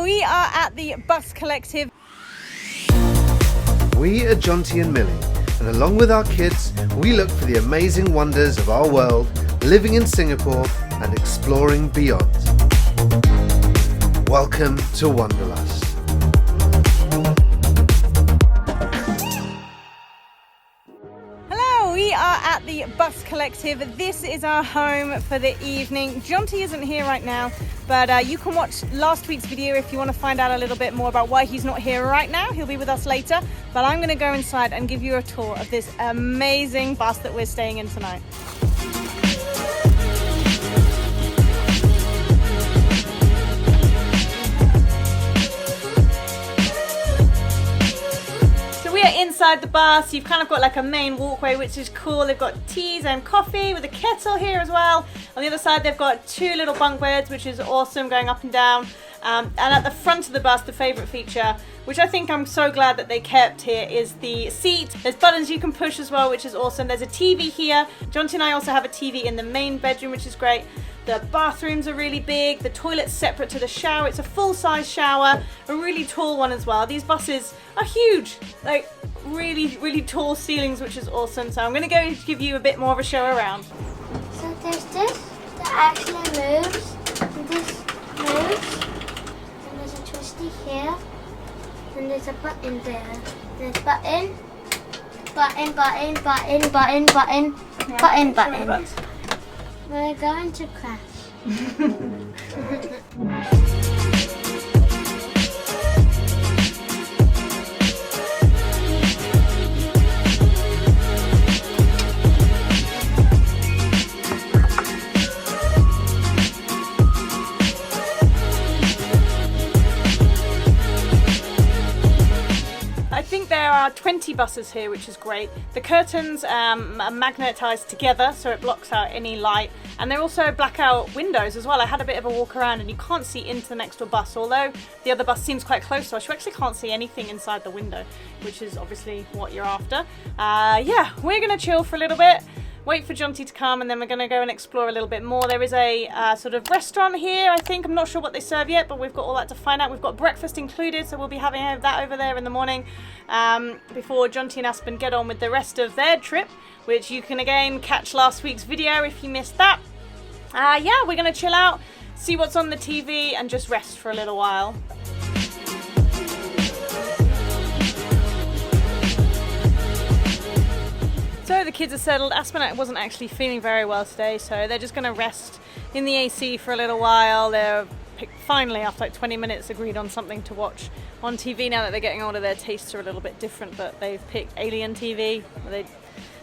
We are at the Bus Collective. We are Jonty and Millie, and along with our kids, we look for the amazing wonders of our world, living in Singapore and exploring beyond. Welcome to Wanderlust. Hello, we are at the Bus Collective. This is our home for the evening. Jonty isn't here right now, but you can watch last week's video if you want to find out a little bit more about why he's not here right now. He'll be with us later, but I'm going to go inside and give you a tour of this amazing bus that we're staying in tonight. Inside the bus, you've kind of got like a main walkway, which is cool. They've got teas and coffee with a kettle here as well. On the other side, they've got two little bunk beds, which is awesome, going up and down. And at the front of the bus, the favorite feature, which I think I'm so glad that they kept here, is the seat. There's buttons you can push as well, which is awesome. There's a TV here. Jonty and I also have a TV in the main bedroom, which is great. The bathrooms are really big. The toilet's separate to the shower. It's a full-size shower, a really tall one as well. These buses are huge, like really tall ceilings, which is awesome. So I'm going to go give you a bit more of a show around. So there's this that actually moves, and this moves, and there's a twisty here, and there's a button there. There's button. We're going to crash. I think there are 20 buses here, which is great. The curtains are magnetized together, so it blocks out any light. And they're also blackout windows as well. I had a bit of a walk around and you can't see into the next door bus, although the other bus seems quite close to us. You actually can't see anything inside the window, which is obviously what you're after. Yeah, we're gonna chill for a little bit, wait for Jonty to come, and then we're going to go and explore a little bit more. There is a sort of restaurant here, I think. I'm not sure what they serve yet, but we've got all that to find out. We've got breakfast included, so we'll be having that over there in the morning before Jonty and Aspen get on with the rest of their trip, which you can again catch last week's video if you missed that. Yeah, we're going to chill out, see what's on the TV, and just rest for a little while. So the kids are settled. Aspen wasn't actually feeling very well today, so they're just going to rest in the AC for a little while. They're finally, after like 20 minutes, agreed on something to watch on TV. Now that they're getting older, their tastes are a little bit different, but they've picked Alien TV, where they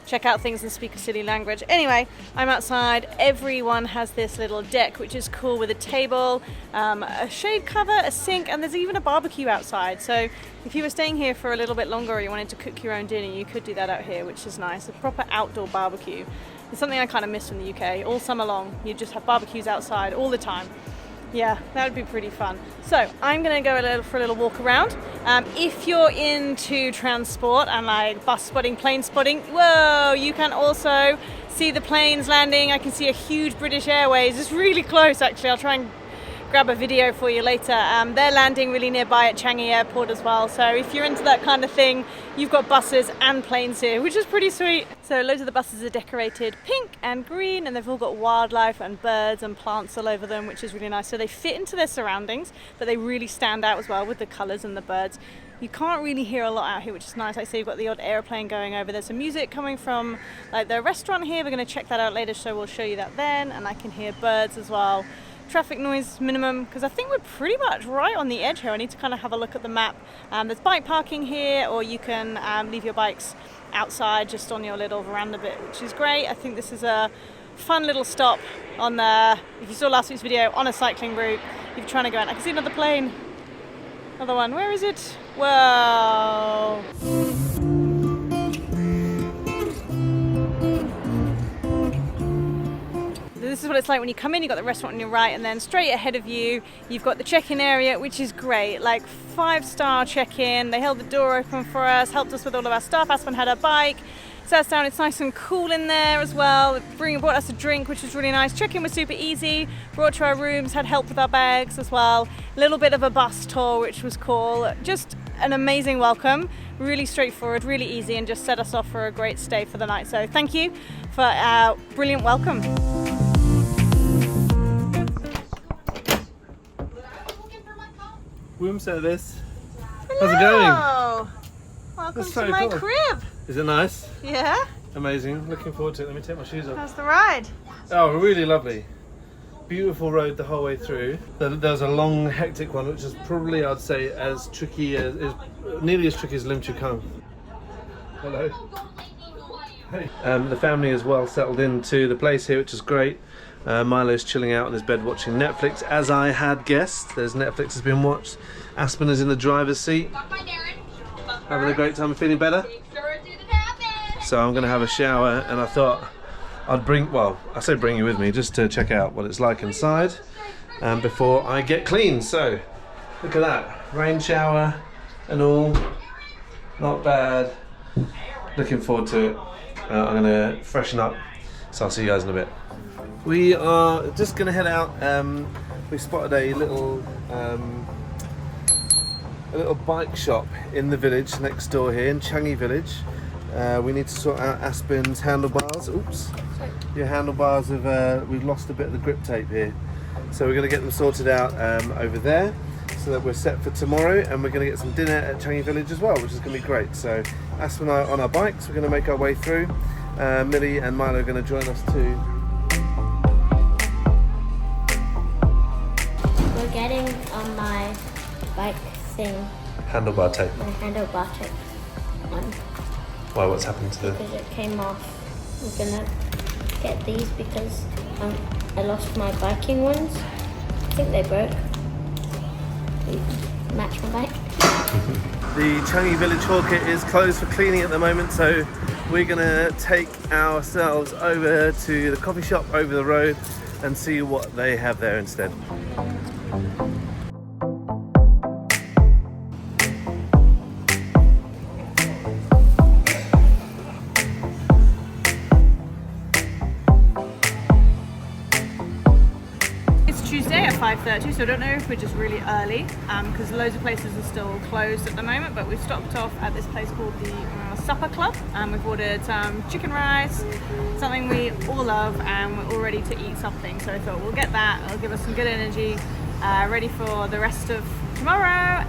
check out things and speak a silly language. Anyway, I'm outside. Everyone has this little deck, which is cool, with a table, a shade cover, a sink, and there's even a barbecue outside. So if you were staying here for a little bit longer or you wanted to cook your own dinner, you could do that out here, which is nice. A proper outdoor barbecue. It's something I kind of miss from the UK. All summer long, you just have barbecues outside all the time. Yeah, that would be pretty fun. So I'm going to go for a little walk around. If you're into transport and like bus spotting, plane spotting, whoa, you can also see the planes landing. I can see a huge British Airways. It's really close, actually. I'll try and grab a video for you later. They're landing really nearby at Changi Airport as well. So if you're into that kind of thing, you've got buses and planes here, which is pretty sweet. So loads of the buses are decorated pink and green, and they've all got wildlife and birds and plants all over them, which is really nice. So they fit into their surroundings, but they really stand out as well with the colours and the birds. You can't really hear a lot out here, which is nice. Like I say, you've got the odd airplane going over. There's some music coming from like the restaurant here. We're going to check that out later, so we'll show you that then. And I can hear birds as well. Traffic noise minimum, because I think we're pretty much right on the edge here. I need to kind of have a look at the map. There's bike parking here, or you can leave your bikes outside just on your little veranda bit, which is great. I think this is a fun little stop on the, if you saw last week's video, on a cycling route. If you're trying to go out, I can see another plane. Another one. Where is it? Whoa. This is what it's like when you come in. You've got the restaurant on your right, and then straight ahead of you, you've got the check-in area, which is great. Like 5-star check-in. They held the door open for us, helped us with all of our stuff. Aspen had her bike. Sat us down. It's nice and cool in there as well. Brought us a drink, which was really nice. Check-in was super easy. Brought to our rooms, had help with our bags as well. A little bit of a bus tour, which was cool. Just an amazing welcome, really straightforward, really easy, and just set us off for a great stay for the night. So thank you for our brilliant welcome. Room service. How's it going? Hello. Welcome That's to so my cool. crib. Is it nice? Yeah. Amazing. Looking forward to it. Let me take my shoes off. How's the ride? Oh, really lovely. Beautiful road the whole way through. There was a long, hectic one, which is probably, I'd say, as tricky as, nearly as tricky as Lim Chu Kang. Hello. Hey. The family is well settled into the place here, which is great. Milo's chilling out in his bed watching Netflix, as I had guessed. There's Netflix has been watched. Aspen is in the driver's seat, having a great time and feeling better. So I'm going to have a shower, and I thought I'd bring you with me just to check out what it's like inside before I get clean. So look at that, rain shower and all, not bad. Looking forward to it. I'm going to freshen up, so I'll see you guys in a bit. We are just going to head out. We spotted a little bike shop in the village next door here in Changi Village. We need to sort out Aspen's handlebars. Oops, your handlebars have we've lost a bit of the grip tape here, so we're going to get them sorted out over there, so that we're set for tomorrow. And we're going to get some dinner at Changi Village as well, which is going to be great. So Aspen and I on our bikes, we're going to make our way through. Millie and Milo are going to join us too. We're getting on my bike thing, Handlebar tape. my handlebar tape on, Why? What's happened to the? because it came off. We're gonna get these because I lost my biking ones. I think they broke. They match my bike. The Changi Village Hawker is closed for cleaning at the moment, so we're gonna take ourselves over to the coffee shop over the road and see what they have there instead. It's Tuesday at 5:30, so I don't know if we're just really early because loads of places are still closed at the moment, but we've stopped off at this place called the Supper Club, and we've ordered chicken rice, something we all love, and we're all ready to eat something. So I thought we'll get that. It'll give us some good energy, ready for the rest of tomorrow.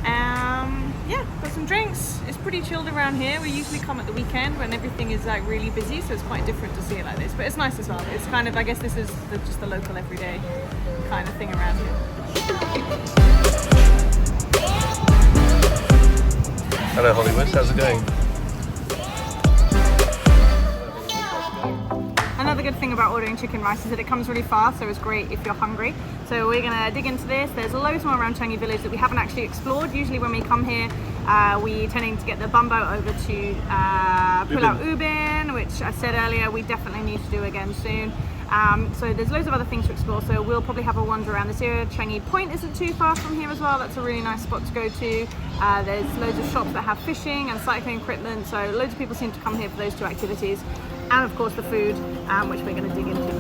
Yeah, got some drinks. It's pretty chilled around here. We usually come at the weekend when everything is like really busy, so it's quite different to see it like this. But it's nice as well. It's kind of, I guess this is just the local everyday kind of thing around here. Hello Hollywood, how's it going? Another good thing about ordering chicken rice is that it comes really fast, so it's great if you're hungry. So we're gonna dig into this. There's loads more around Changi Village that we haven't actually explored. Usually when we come here, we tending to get the bumbo over to Pulau Ubin, which I said earlier we definitely need to do again soon. So there's loads of other things to explore, so we'll probably have a wander around this area. Changi Point isn't too far from here as well. That's a really nice spot to go to. There's loads of shops that have fishing and cycling equipment, so loads of people seem to come here for those two activities. And of course the food, which we're going to dig into.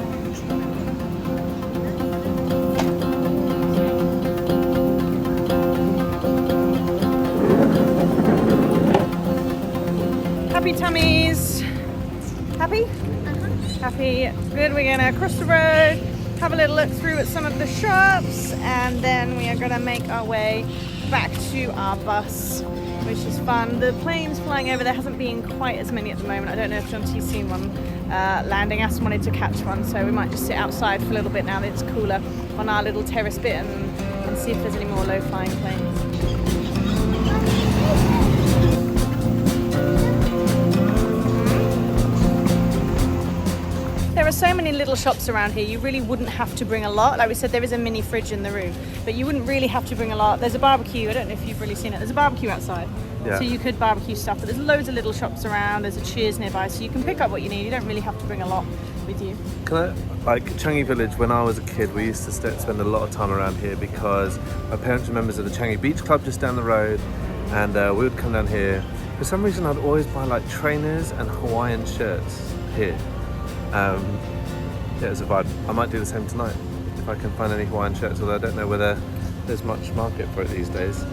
Happy tummies? Happy? Happy. Good. We're going to cross the road, have a little look through at some of the shops, and then we are going to make our way back to our bus, which is fun. The planes flying over there hasn't been quite as many at the moment. I don't know if Jonty's seen one landing. Aston wanted to catch one, so we might just sit outside for a little bit now that it's cooler on our little terrace bit and see if there's any more low-flying planes. There are so many little shops around here, you really wouldn't have to bring a lot. Like we said, there is a mini fridge in the room, but you wouldn't really have to bring a lot. There's a barbecue, I don't know if you've really seen it. There's a barbecue outside, so you could barbecue stuff, but there's loads of little shops around. There's a Cheers nearby, so you can pick up what you need. You don't really have to bring a lot with you. Like Changi Village, when I was a kid, we used to spend a lot of time around here because my parents were members of the Changi Beach Club just down the road, and we would come down here. For some reason, I'd always buy like trainers and Hawaiian shirts here. Yeah, it's a vibe. I might do the same tonight if I can find any Hawaiian shirts, although I don't know whether there's much market for it these days.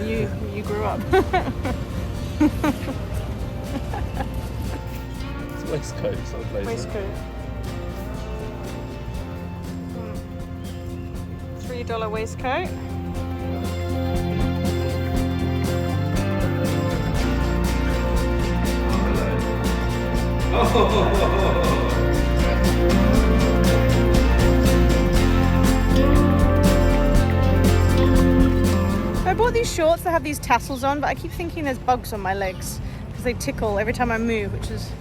You grew up. It's a waistcoat, it's not a blazer. Waistcoat. $3 waistcoat. I bought these shorts that have these tassels on, but I keep thinking there's bugs on my legs because they tickle every time I move, which is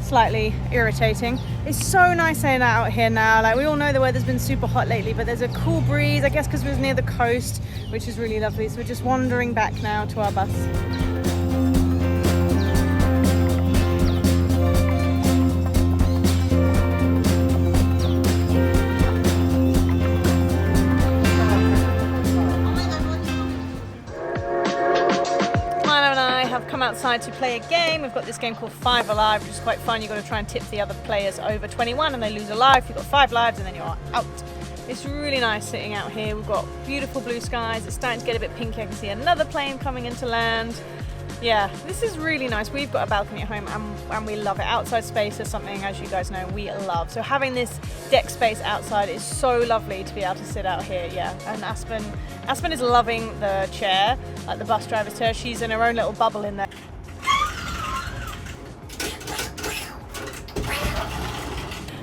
slightly irritating. It's so nice out here now. Like, we all know the weather's been super hot lately, but there's a cool breeze, I guess because we're near the coast, which is really lovely. So we're just wandering back now to our bus. Outside to play a game. We've got this game called 5 Alive, which is quite fun. You've got to try and tip the other players over 21 and they lose a life. You've got 5 lives and then you're out. It's really nice sitting out here. We've got beautiful blue skies. It's starting to get a bit pinky. I can see another plane coming into land. Yeah, this is really nice. We've got a balcony at home and we love it. Outside space is something, as you guys know, we love. So having this deck space outside is so lovely to be able to sit out here. Yeah, and Aspen is loving the chair, like the bus driver's chair. She's in her own little bubble in there.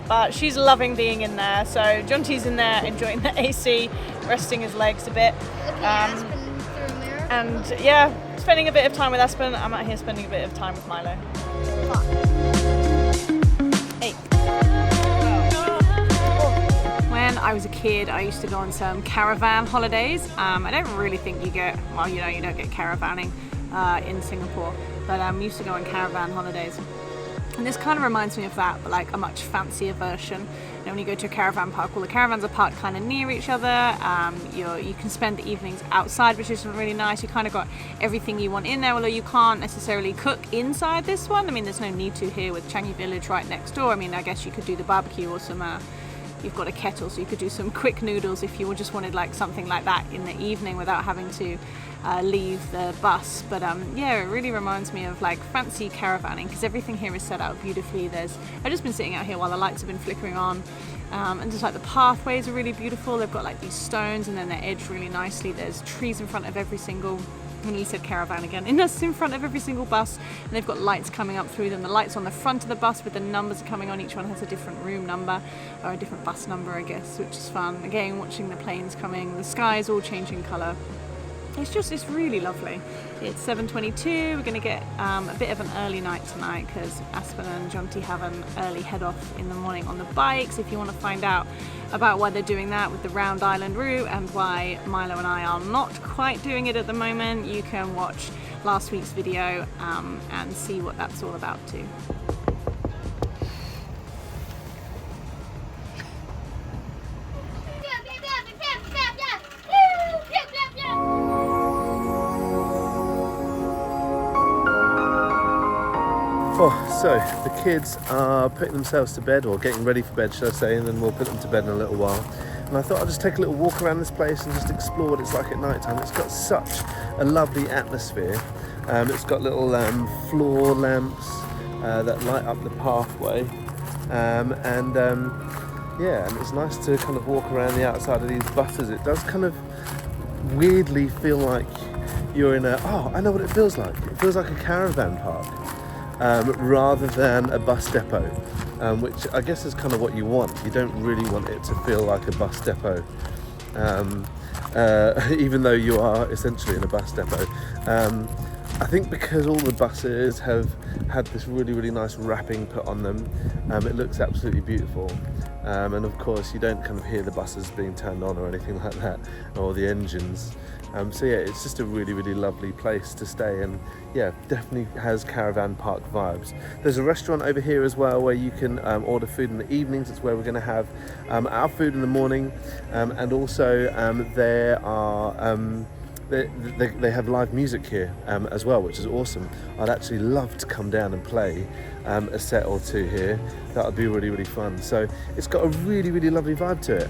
But she's loving being in there. So Jonty's in there enjoying the AC, resting his legs a bit. Looking at Aspen through a mirror. And yeah, spending a bit of time with Aspen. I'm out here spending a bit of time with Milo. Hey. When I was a kid, I used to go on some caravan holidays. I don't really think you get, well, you know, you don't get caravanning in Singapore, but we used to go on caravan holidays. And this kind of reminds me of that, but like a much fancier version. You know, when you go to a caravan park, all the caravans are parked kind of near each other. You can spend the evenings outside, which is really nice. You kind of got everything you want in there, although you can't necessarily cook inside this one. I mean, there's no need to here with Changi Village right next door. I mean, I guess you could do the barbecue or some, you've got a kettle, so you could do some quick noodles if you just wanted like something like that in the evening without having to leave the bus. But yeah, it really reminds me of like fancy caravanning because everything here is set out beautifully. I've just been sitting out here while the lights have been flickering on, and just like the pathways are really beautiful. They've got like these stones and then they're edged really nicely. There's trees in front of every single, and you said caravan again, and that's in front of every single bus, and they've got lights coming up through them. The lights on the front of the bus with the numbers coming on, each one has a different room number or a different bus number, I guess, which is fun. Again, watching the planes coming, the sky is all changing colour. It's really lovely. It's 7:22. We're going to get a bit of an early night tonight because Aspen and Jonty have an early head off in the morning on the bikes. If you want to find out about why they're doing that with the Round Island route and why Milo and I are not quite doing it at the moment, you can watch last week's video and see what that's all about too. So the kids are putting themselves to bed, or getting ready for bed, should I say, and then we'll put them to bed in a little while. And I thought I'd just take a little walk around this place and just explore what it's like at night time. It's got such a lovely atmosphere. It's got little floor lamps that light up the pathway, and it's nice to kind of walk around the outside of these buses. It does kind of weirdly feel like you're in I know what it feels like. It feels like a caravan park. Rather than a bus depot, which I guess is kind of what you want. You don't really want it to feel like a bus depot, even though you are essentially in a bus depot. I think because all the buses have had this really, really nice wrapping put on them, it looks absolutely beautiful. And of course you don't kind of hear the buses being turned on or anything like that, or the engines. So yeah, it's just a really, really lovely place to stay, and yeah, definitely has caravan park vibes. There's a restaurant over here as well where you can order food in the evenings. It's where we're going to have our food in the morning, and also there are they have live music here as well, which is awesome. I'd actually love to come down and play a set or two here. That would be really, really fun. So it's got a really, really lovely vibe to it.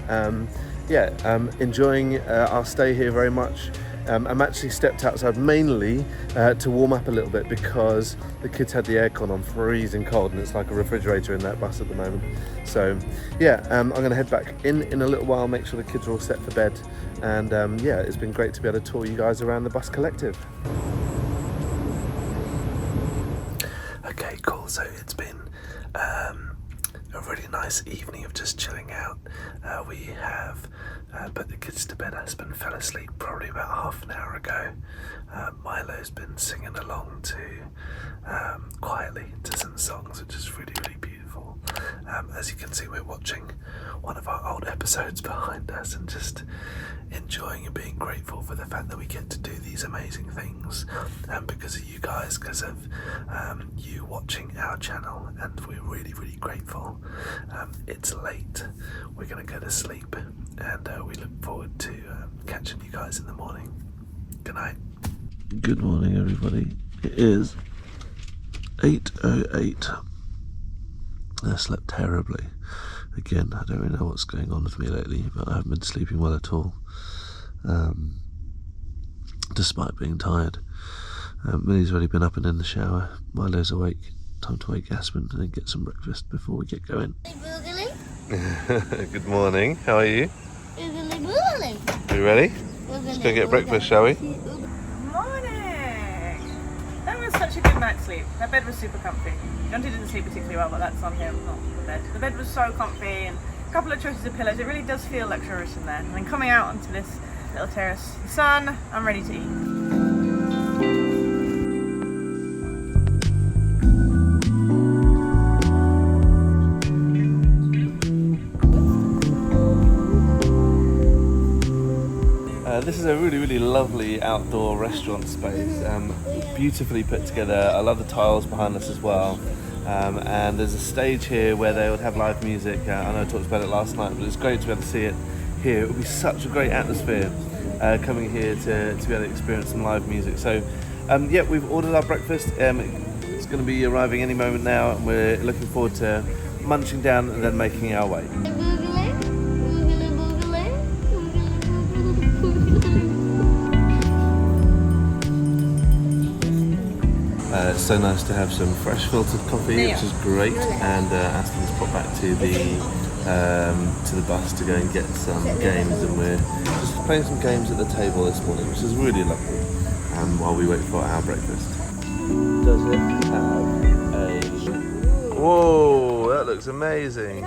Enjoying our stay here very much. I'm actually stepped outside mainly to warm up a little bit because the kids had the aircon on freezing cold and it's like a refrigerator in that bus at the moment. So I'm going to head back in a little while, make sure the kids are all set for bed, and it's been great to be able to tour you guys around the Bus Collective. Okay, cool. So it's been a really nice evening of just chilling out. We have put the kids to bed. Aspen fell asleep probably about half an hour ago. Milo's been singing along to quietly to some songs, which is really, really beautiful. As you can see, we're watching one of our old episodes behind us and just enjoying and being grateful for the fact that we get to do these amazing things because of you guys, because of you watching our channel, and we're really, really grateful. It's late, we're going to go to sleep, and we look forward to catching you guys in the morning. Good night. Good morning, everybody. It is 8:08. I slept terribly. Again, I don't really know what's going on with me lately, but I haven't been sleeping well at all, despite being tired. Millie's already been up and in the shower. Milo's awake. Time to wake Aspen and then get some breakfast before we get going. Good morning. How are you? Are you ready? Let's go get breakfast, shall we? Morning! That was such a good night's sleep. That bed was super comfy. Jonty didn't sleep particularly well, but that's on him, not the bed. The bed was so comfy, and a couple of choices of pillows. It really does feel luxurious in there. And then coming out onto this little terrace, the sun, I'm ready to eat. This is a really, really lovely outdoor restaurant space, beautifully put together. I love the tiles behind us as well, and there's a stage here where they would have live music. I know I talked about it last night, but it's great to be able to see it here. It would be such a great atmosphere coming here to be able to experience some live music. So we've ordered our breakfast. It's going to be arriving any moment now, and we're looking forward to munching down and then making our way. It's so nice to have some fresh filtered coffee, which is great, and Aspen's popped back to the bus to go and get some games, and we're just playing some games at the table this morning, which is really lovely, while we wait for our breakfast. Does it have a... Whoa, that looks amazing.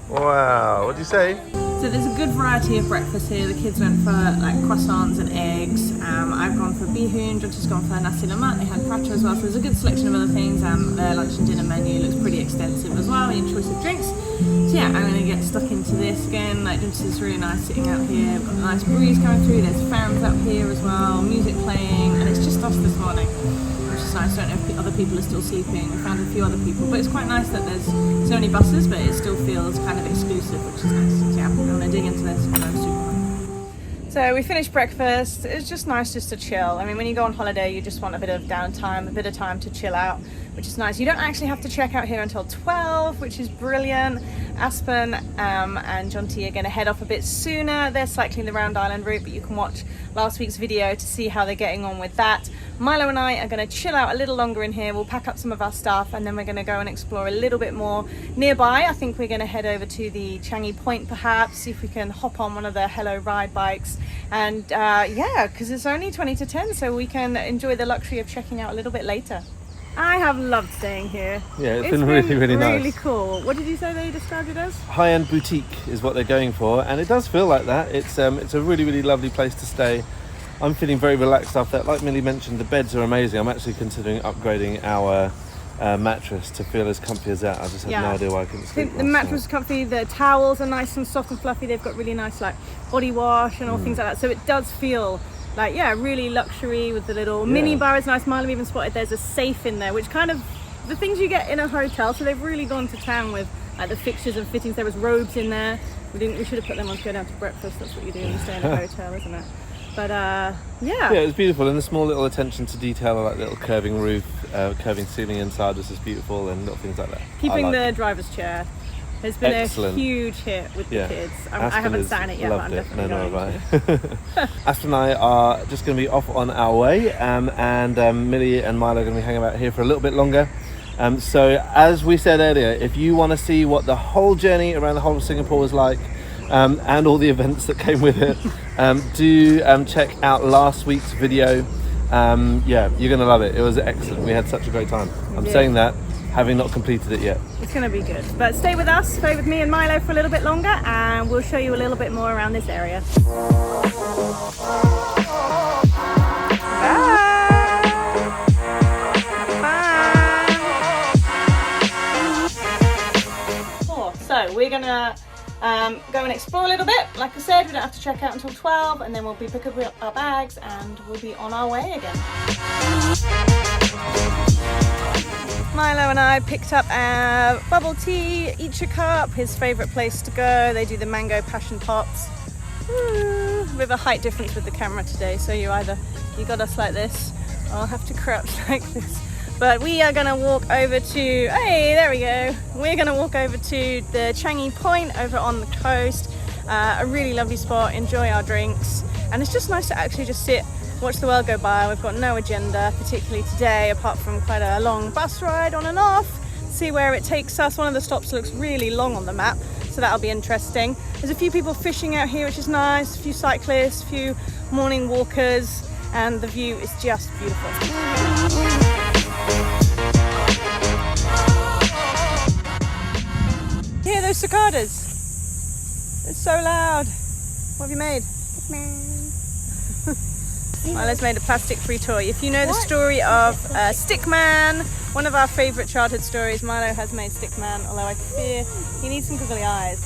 Wow, what do you say? So there's a good variety of breakfast here. The kids went for like croissants and eggs. I've gone for bihun, Jonty's gone for nasi lemak. They had paratha as well, so there's a good selection of other things. Their lunch and dinner menu looks pretty extensive as well, and choice of drinks. So I'm going to get stuck into this again. Like, Jonty's really nice sitting out here. Got a nice breeze coming through. There's fans up here as well, music playing, and it's just us this morning, which is nice. I don't know if other people are still sleeping. We found a few other people, but it's quite nice that there's so many buses, but it still feels kind of exclusive, which is nice. So I'm going to dig into this, and I'm super fun. So we finished breakfast. It's just nice just to chill. I mean, when you go on holiday, you just want a bit of downtime, a bit of time to chill out, which is nice. You don't actually have to check out here until 12, which is brilliant. Aspen and Jonty are going to head off a bit sooner. They're cycling the Round Island route, but you can watch last week's video to see how they're getting on with that. Milo and I are going to chill out a little longer in here. We'll pack up some of our stuff, and then we're going to go and explore a little bit more nearby. I think we're going to head over to the Changi Point perhaps, see if we can hop on one of the Hello Ride bikes, and because it's only 20 to 10, so we can enjoy the luxury of checking out a little bit later. I have loved staying here. Yeah, it's been really, really nice. Really cool. What did you say they described it as? High-end boutique is what they're going for, and it does feel like that. It's a really, really lovely place to stay. I'm feeling very relaxed after that. Like Millie mentioned, the beds are amazing. I'm actually considering upgrading our mattress to feel as comfy as that. I just had no idea why I couldn't sleep. The mattress is comfy, the towels are nice and soft and fluffy. They've got really nice like body wash and all things like that. So it does feel like, really luxury with the little mini bar is nice. Milo even spotted there's a safe in there, which kind of the things you get in a hotel. So they've really gone to town with like the fixtures and fittings. There was robes in there. We should have put them on to go down to breakfast. That's what you do when you stay in a hotel, isn't it? But Yeah, it was beautiful, and the small little attention to detail, like little curving roof, curving ceiling inside was just beautiful, and little things like that. keeping the driver's chair has been Excellent. a huge hit with the kids. I Aspen haven't has sat in it yet, but I'm loved it. definitely No, going to. right. Aspen and I are just going to be off on our way, and Millie and Milo are going to be hanging out here for a little bit longer. So as we said earlier, if you want to see what the whole journey around the whole of Singapore was like, and all the events that came with it, do check out last week's video. Yeah, you're going to love it. It was excellent. We had such a great time. I'm saying that, having not completed it yet. It's going to be good. But stay with us, stay with me and Milo for a little bit longer, and we'll show you a little bit more around this area. So we're gonna go and explore a little bit. Like I said, we don't have to check out until 12, and then we'll be picking up our bags and we'll be on our way again. Milo and I picked up our bubble tea, each a cup, his favourite place to go. They do the mango passion pops. With a height difference with the camera today, so you got us like this, or I'll have to crouch like this. But we are going to walk over to, hey, there we go. We're going to walk over to the Changi Point over on the coast. A really lovely spot, enjoy our drinks. And it's just nice to actually just sit, watch the world go by. We've got no agenda, particularly today, apart from quite a long bus ride on and off. See where it takes us. One of the stops looks really long on the map, so that'll be interesting. There's a few people fishing out here, which is nice. A few cyclists, a few morning walkers, and the view is just beautiful. You hear those cicadas? It's so loud. What have you made? Milo's made a plastic-free toy. If you know the story of Stickman, one of our favourite childhood stories, Milo has made Stickman, although I fear he needs some googly eyes.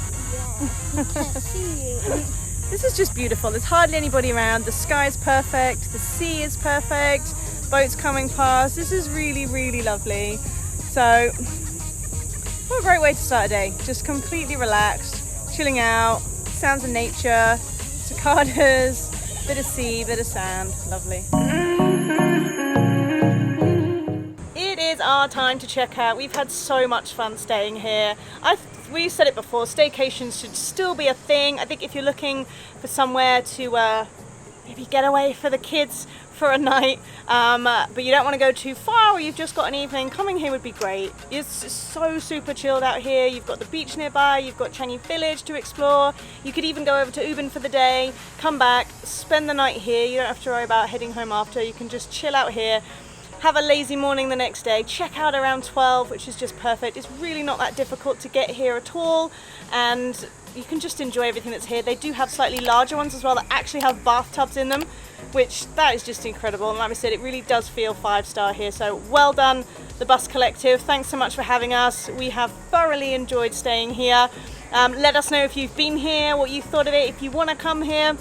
This is just beautiful. There's hardly anybody around. The sky is perfect. The sea is perfect. Boats coming past. This is really, really lovely. So, what a great way to start a day. Just completely relaxed, chilling out, sounds of nature, cicadas, bit of sea, bit of sand. Lovely. It is our time to check out. We've had so much fun staying here. We said it before, staycations should still be a thing. I think if you're looking for somewhere to maybe get away for the kids for a night, but you don't want to go too far, or you've just got an evening, coming here would be great. It's so super chilled out here. You've got the beach nearby, you've got Changi Village to explore. You could even go over to Ubin for the day, come back, spend the night here. You don't have to worry about heading home after. You can just chill out here, have a lazy morning the next day, check out around 12, which is just perfect. It's really not that difficult to get here at all, and you can just enjoy everything that's here. They do have slightly larger ones as well that actually have bathtubs in them, which that is just incredible. And like I said, it really does feel 5-star here. So well done, the Bus Collective. Thanks so much for having us. We have thoroughly enjoyed staying here. Let us know if you've been here, what you thought of it. If you want to come here,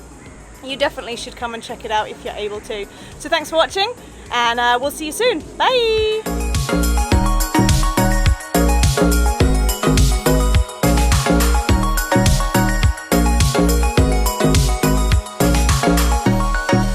you definitely should come and check it out if you're able to. So thanks for watching, and we'll see you soon. Bye.